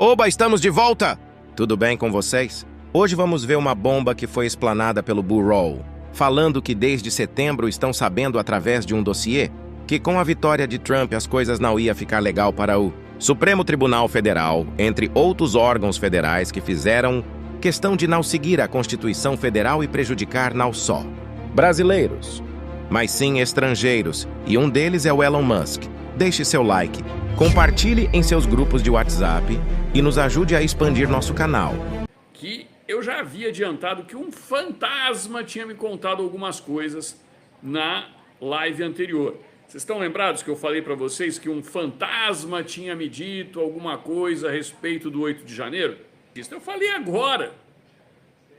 Oba, estamos de volta! Tudo bem com vocês? Hoje vamos ver uma bomba que foi explanada pelo Bureau, falando que desde setembro estão sabendo através de um dossiê que com a vitória de Trump as coisas não ia ficar legal para o Supremo Tribunal Federal, entre outros órgãos federais que fizeram questão de não seguir a Constituição Federal e prejudicar não só brasileiros, mas sim estrangeiros, e um deles é o Elon Musk. Deixe seu like, compartilhe em seus grupos de WhatsApp e nos ajude a expandir nosso canal. Que eu já havia adiantado que um fantasma tinha me contado algumas coisas na live anterior. Vocês estão lembrados que eu falei para vocês que um fantasma tinha me dito alguma coisa a respeito do 8 de janeiro? Isso eu falei agora.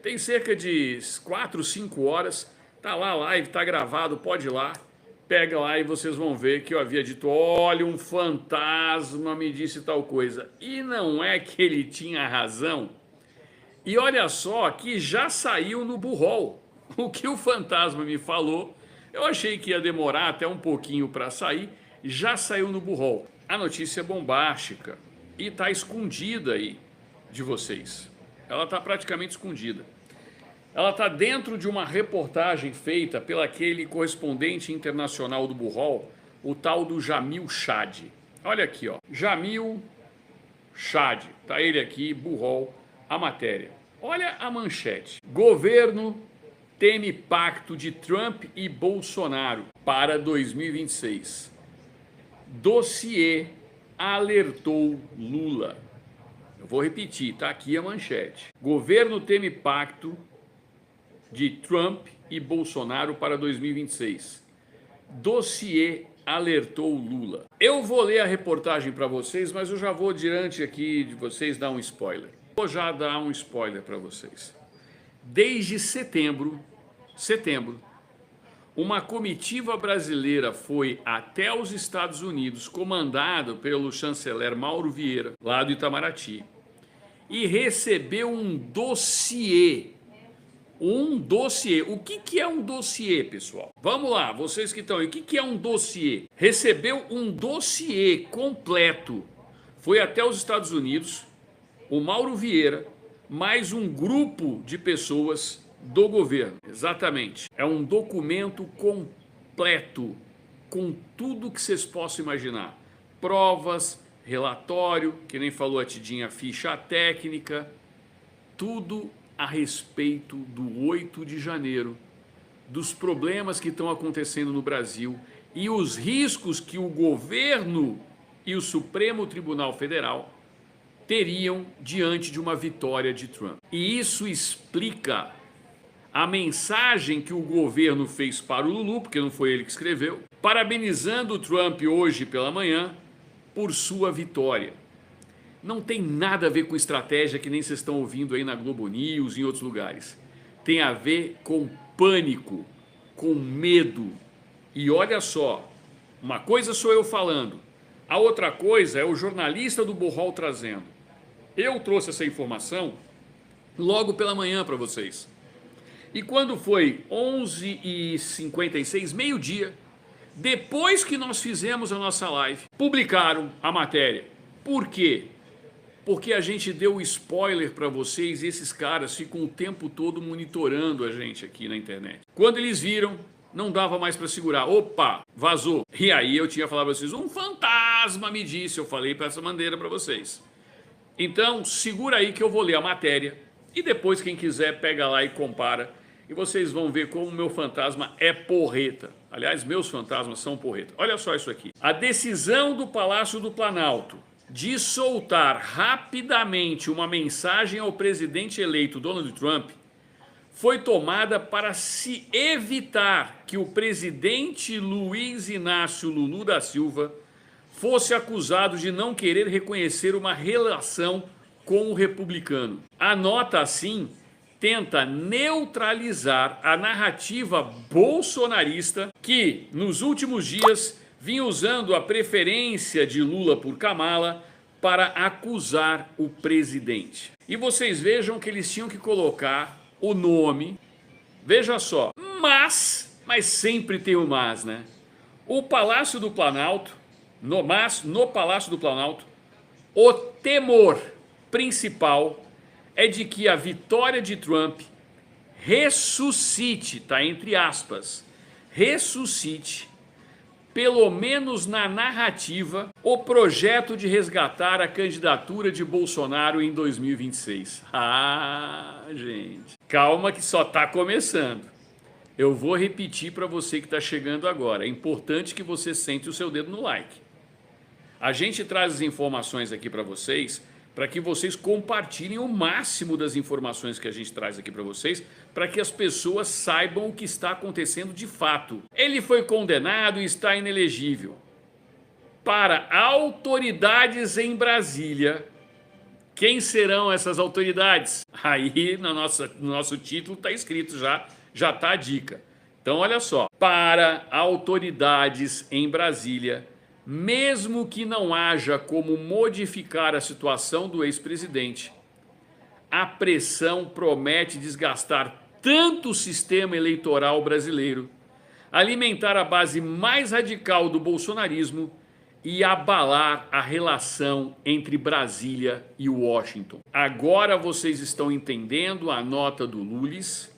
Tem cerca de 4, 5 horas. Tá lá a live, tá gravado, pode ir lá. Pega lá e vocês vão ver que eu havia dito, olha, um fantasma me disse tal coisa. E não é que ele tinha razão. E olha só que já saiu no Bureau. O que o fantasma me falou, eu achei que ia demorar até um pouquinho para sair, já saiu no Bureau. A notícia é bombástica e está escondida aí de vocês. Ela está praticamente escondida. Ela está dentro de uma reportagem feita pelo aquele correspondente internacional do Bureau, o tal do Jamil Chad. Olha aqui, ó, Jamil Chad, tá ele aqui, Bureau, a matéria. Olha a manchete. Governo teme pacto de Trump e Bolsonaro para 2026. Dossiê alertou Lula. Eu vou repetir, tá aqui a manchete. Governo teme pacto de Trump e Bolsonaro para 2026. Dossiê alertou Lula. Eu vou ler a reportagem para vocês, mas eu já vou diante aqui de vocês dar um spoiler. Vou já dar um spoiler para vocês. Desde setembro, uma comitiva brasileira foi até os Estados Unidos, comandado pelo chanceler Mauro Vieira, lá do Itamaraty, e recebeu um dossiê. Um dossiê. O que é um dossiê, pessoal? Vamos lá, vocês que estão aí. O que é um dossiê? Recebeu um dossiê completo. Foi até os Estados Unidos, o Mauro Vieira, mais um grupo de pessoas do governo. Exatamente. É um documento completo, com tudo que vocês possam imaginar. Provas, relatório, que nem falou a Tidinha, ficha técnica, tudo a respeito do 8 de janeiro, dos problemas que estão acontecendo no Brasil e os riscos que o governo e o Supremo Tribunal Federal teriam diante de uma vitória de Trump. E isso explica a mensagem que o governo fez para o Lulu, porque não foi ele que escreveu, parabenizando o Trump hoje pela manhã por sua vitória. Não tem nada a ver com estratégia que nem vocês estão ouvindo aí na Globo News e em outros lugares. Tem a ver com pânico, com medo. E olha só, uma coisa sou eu falando, a outra coisa é o jornalista do Bureau trazendo. Eu trouxe essa informação logo pela manhã para vocês. E quando foi 11h56, meio-dia, depois que nós fizemos a nossa live, publicaram a matéria. Por quê? Porque a gente deu spoiler para vocês e esses caras ficam o tempo todo monitorando a gente aqui na internet. Quando eles viram, não dava mais para segurar. Opa, vazou. E aí eu tinha falado para vocês, um fantasma me disse, eu falei para essa maneira para vocês. Então, segura aí que eu vou ler a matéria e depois quem quiser pega lá e compara e vocês vão ver como o meu fantasma é porreta. Aliás, meus fantasmas são porreta. Olha só isso aqui. A decisão do Palácio do Planalto de soltar rapidamente uma mensagem ao presidente eleito Donald Trump foi tomada para se evitar que o presidente Luiz Inácio Lula da Silva fosse acusado de não querer reconhecer uma relação com o republicano. A nota, assim, tenta neutralizar a narrativa bolsonarista que, nos últimos dias, vinha usando a preferência de Lula por Kamala para acusar o presidente. E vocês vejam que eles tinham que colocar o nome, veja só, mas sempre tem o mas, né? O Palácio do Planalto, no Palácio do Planalto, o temor principal é de que a vitória de Trump ressuscite, tá entre aspas, ressuscite, pelo menos na narrativa, o projeto de resgatar a candidatura de Bolsonaro em 2026. Ah, gente, calma que só tá começando. Eu vou repetir para você que está chegando agora. É importante que você sente o seu dedo no like. A gente traz as informações aqui para vocês, para que vocês compartilhem o máximo das informações que a gente traz aqui para vocês, para que as pessoas saibam o que está acontecendo de fato. Ele foi condenado e está inelegível. Para autoridades em Brasília. Quem serão essas autoridades? Aí no nosso título está escrito já está a dica. Então olha só, para autoridades em Brasília, mesmo que não haja como modificar a situação do ex-presidente, a pressão promete desgastar tanto o sistema eleitoral brasileiro, alimentar a base mais radical do bolsonarismo e abalar a relação entre Brasília e Washington. Agora vocês estão entendendo a nota do Lulis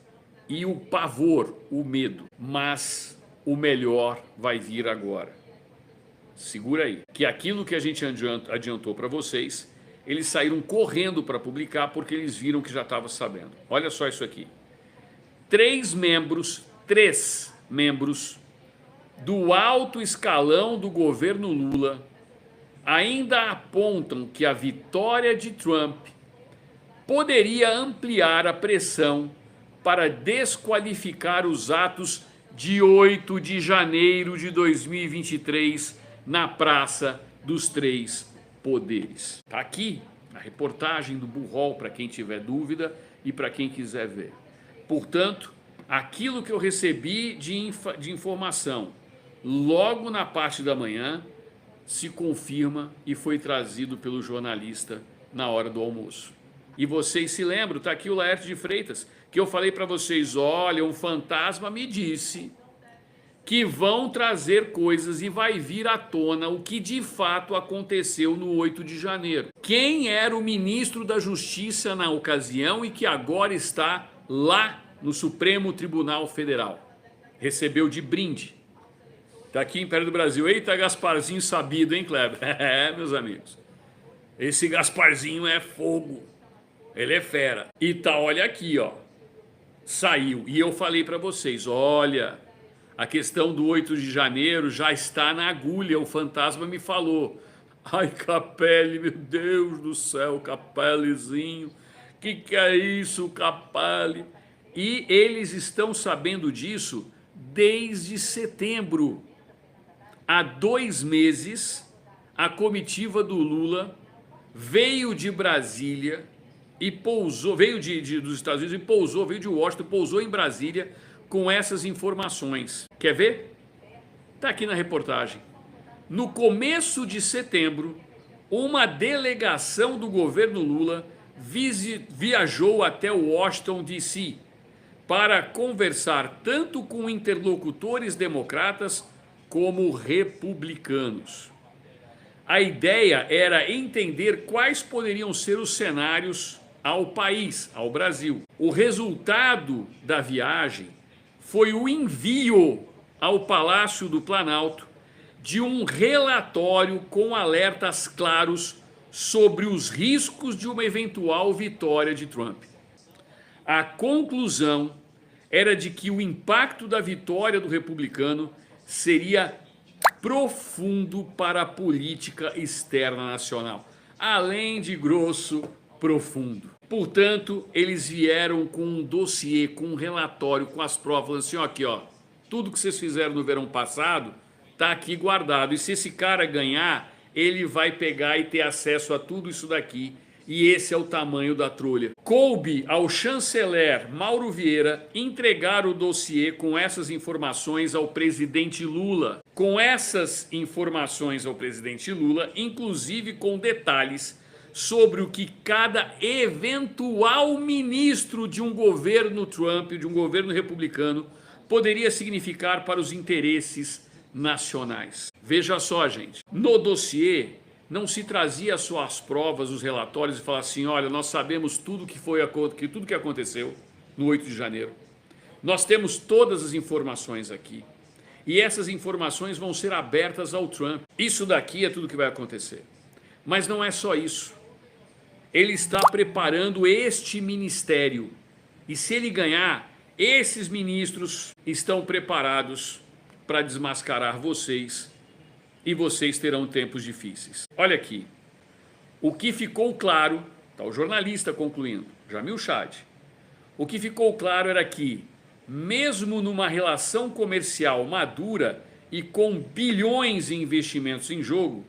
e o pavor, o medo. Mas o melhor vai vir agora. Segura aí. Que aquilo que a gente adiantou para vocês, eles saíram correndo para publicar porque eles viram que já estavam sabendo. Olha só isso aqui. Três membros do alto escalão do governo Lula ainda apontam que a vitória de Trump poderia ampliar a pressão para desqualificar os atos de 8 de janeiro de 2023 na Praça dos Três Poderes. Está aqui a reportagem do Burrol para quem tiver dúvida e para quem quiser ver. Portanto, aquilo que eu recebi de informação logo na parte da manhã se confirma e foi trazido pelo jornalista na hora do almoço. E vocês se lembram, está aqui o Laerte de Freitas, que eu falei para vocês, olha, um fantasma me disse que vão trazer coisas e vai vir à tona o que de fato aconteceu no 8 de janeiro. Quem era o ministro da Justiça na ocasião e que agora está lá no Supremo Tribunal Federal? Recebeu de brinde. Está aqui em Império do Brasil. Eita, Gasparzinho sabido, hein, Kleber? É, meus amigos. Esse Gasparzinho é fogo. Ele é fera. E tá, olha aqui, ó. Saiu. E eu falei para vocês, olha, a questão do 8 de janeiro já está na agulha. O fantasma me falou. Ai, Capelli, meu Deus do céu, Capellizinho. Que é isso, Capelli? E eles estão sabendo disso desde setembro. Há 2 meses, a comitiva do Lula veio de Brasília e pousou, veio dos Estados Unidos e pousou, veio de Washington, pousou em Brasília com essas informações. Quer ver? Está aqui na reportagem. No começo de setembro, uma delegação do governo Lula viajou até Washington, D.C., para conversar tanto com interlocutores democratas como republicanos. A ideia era entender quais poderiam ser os cenários ao país, ao Brasil. O resultado da viagem foi o envio ao Palácio do Planalto de um relatório com alertas claros sobre os riscos de uma eventual vitória de Trump. A conclusão era de que o impacto da vitória do republicano seria profundo para a política externa nacional, além de grosso, profundo. Portanto, eles vieram com um dossiê, com um relatório, com as provas, assim, ó, aqui, ó, tudo que vocês fizeram no verão passado está aqui guardado, e se esse cara ganhar, ele vai pegar e ter acesso a tudo isso daqui. E esse é o tamanho da trolha. Coube ao chanceler Mauro Vieira entregar o dossiê com essas informações ao presidente Lula. Com essas informações ao presidente Lula, inclusive com detalhes sobre o que cada eventual ministro de um governo Trump, de um governo republicano, poderia significar para os interesses nacionais. Veja só, gente, no dossiê não se trazia só as provas, os relatórios e falava assim, olha, nós sabemos tudo que aconteceu no 8 de janeiro. Nós temos todas as informações aqui. E essas informações vão ser abertas ao Trump. Isso daqui é tudo que vai acontecer. Mas não é só isso. Ele está preparando este ministério. E se ele ganhar, esses ministros estão preparados para desmascarar vocês. E vocês terão tempos difíceis. Olha aqui. O que ficou claro, está o jornalista concluindo, Jamil Chad. O que ficou claro era que, mesmo numa relação comercial madura e com bilhões em investimentos em jogo,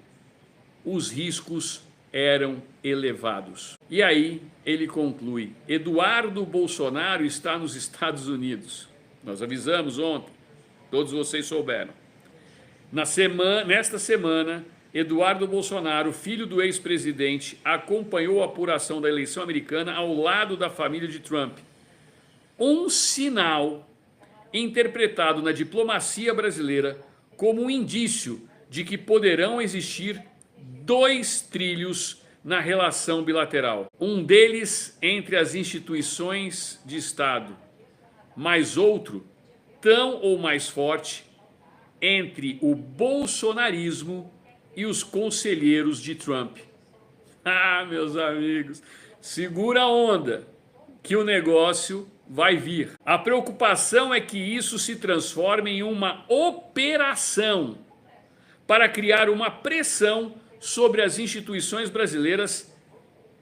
os riscos eram elevados. E aí ele conclui, Eduardo Bolsonaro está nos Estados Unidos. Nós avisamos ontem, todos vocês souberam. Nesta semana, Eduardo Bolsonaro, filho do ex-presidente, acompanhou a apuração da eleição americana ao lado da família de Trump. Um sinal interpretado na diplomacia brasileira como um indício de que poderão existir dois trilhos na relação bilateral. Um deles entre as instituições de Estado, mas outro, tão ou mais forte, entre o bolsonarismo e os conselheiros de Trump. Ah, meus amigos, segura a onda, que o negócio vai vir. A preocupação é que isso se transforme em uma operação para criar uma pressão sobre as instituições brasileiras,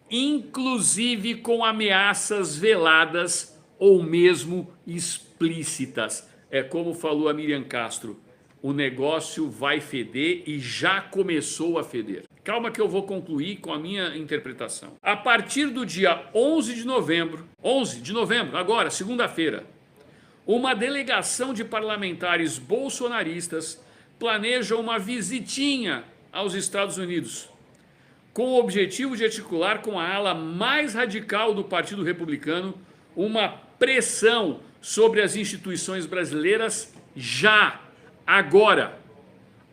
inclusive com ameaças veladas ou mesmo explícitas. É como falou a Miriam Castro, o negócio vai feder e já começou a feder. Calma que eu vou concluir com a minha interpretação. A partir do dia 11 de novembro, agora, segunda-feira, uma delegação de parlamentares bolsonaristas planeja uma visitinha aos Estados Unidos, com o objetivo de articular com a ala mais radical do Partido Republicano uma pressão sobre as instituições brasileiras já, agora,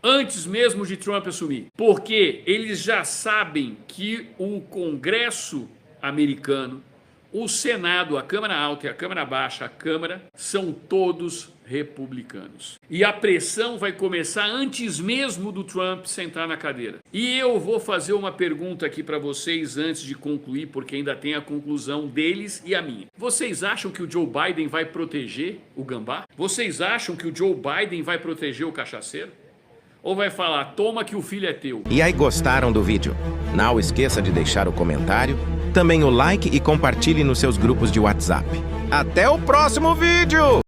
antes mesmo de Trump assumir. Porque eles já sabem que o Congresso americano, o Senado, a Câmara Alta e a Câmara Baixa, a Câmara, são todos republicanos. E a pressão vai começar antes mesmo do Trump sentar na cadeira. E eu vou fazer uma pergunta aqui para vocês antes de concluir, porque ainda tem a conclusão deles e a minha. Vocês acham que o Joe Biden vai proteger o gambá? Vocês acham que o Joe Biden vai proteger o cachaceiro? Ou vai falar, toma que o filho é teu? E aí, gostaram do vídeo? Não esqueça de deixar o comentário, também o like e compartilhe nos seus grupos de WhatsApp. Até o próximo vídeo!